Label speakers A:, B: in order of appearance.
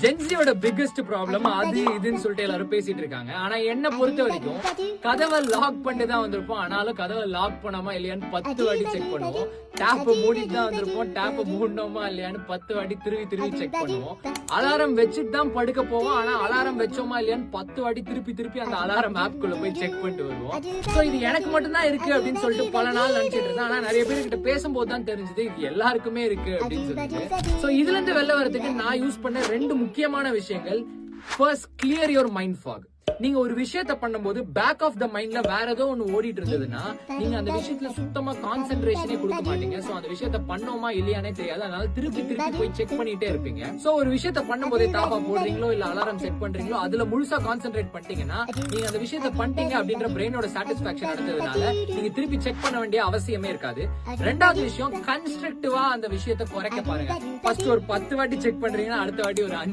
A: ஜென்சியோட biggest problem அது இதுன்னு சொல்லிட்டு எல்லாரும் பேசிட்டு இருக்காங்க. ஆனா என்ன பொறுத்த வரைக்கும் கதவை லாக் பண்ணிட்டு தான் வந்திருப்போம். ஆனாலும் கதவை லாக் பண்ணாமா இல்லையான்னு 10 வாட்டி செக் பண்ணுவோம். டேப் மூடிட்டு தான் வந்திருப்போம். டேப் மூடணுமா இல்லையான்னு 10 வாட்டி திருப்பி செக் பண்ணுவோம். அலாரம் வச்சுட்டு தான் படுக்க போவோம். ஆனா அலாரம் வச்சோமா இல்லையான்னு 10 வாட்டி திருப்பி அந்த அலாரம் ஆப் குள்ள போய் செக் பண்ணிட்டு வருவோம். சோ இது எனக்கு மட்டும் தான் இருக்கு அப்படின்னு சொல்லிட்டு பல நாள் நினைச்சிட்டு இருந்தேன். ஆனா நிறைய பேர்கிட்ட பேசும்போது தான் தெரிஞ்சது இது எல்லாருக்குமே இருக்கு அப்படின்னு சொல்லிட்டு. சோ இதுல இருந்து வெளில வரதுக்கு நான் யூஸ் பண்ண 2 முக்கியமான விஷயங்கள். First, clear your mind fog. நீங்க ஒரு விஷயத்த பண்ணும்போது பேக் ஆஃப் த மைண்ட்ல வேற ஏதோ ஒன்னு ஓடிட்டு இருந்ததுன்னா நீங்க அந்த விஷயத்துல சுத்தமா கான்சென்ட்ரேஷனே கொடுக்க மாட்டீங்க. சோ அந்த விஷயத்த பண்ணோமா இல்லையானே தெரியாது. அதனால திருப்பி போய் செக் பண்ணிட்டே இருப்பீங்க. சோ ஒரு விஷயத்த பண்ணும்போதே தாப்பா போடுறீங்களோ இல்ல அலாரம் செட் பண்றீங்களோ அதுல முழுசா கான்சென்ட்ரேட் பண்ணிட்டீங்கன்னா நீங்க அந்த விஷயத்த பண்ணிட்டீங்க அப்படின்ற பிரெயினோட சாட்டிஸ்பாக்சன் நடந்ததுனால நீங்க திருப்பி செக் பண்ண வேண்டிய அவசியமே இருக்காது. ரெண்டாவது விஷயம், கன்ஸ்ட்ரக்டிவா அந்த விஷயத்த குறைக்க பாருங்க. ஃபர்ஸ்ட் ஒரு 10 வாட்டி செக் பண்றீங்கன்னா அடுத்த வாட்டி ஒரு 5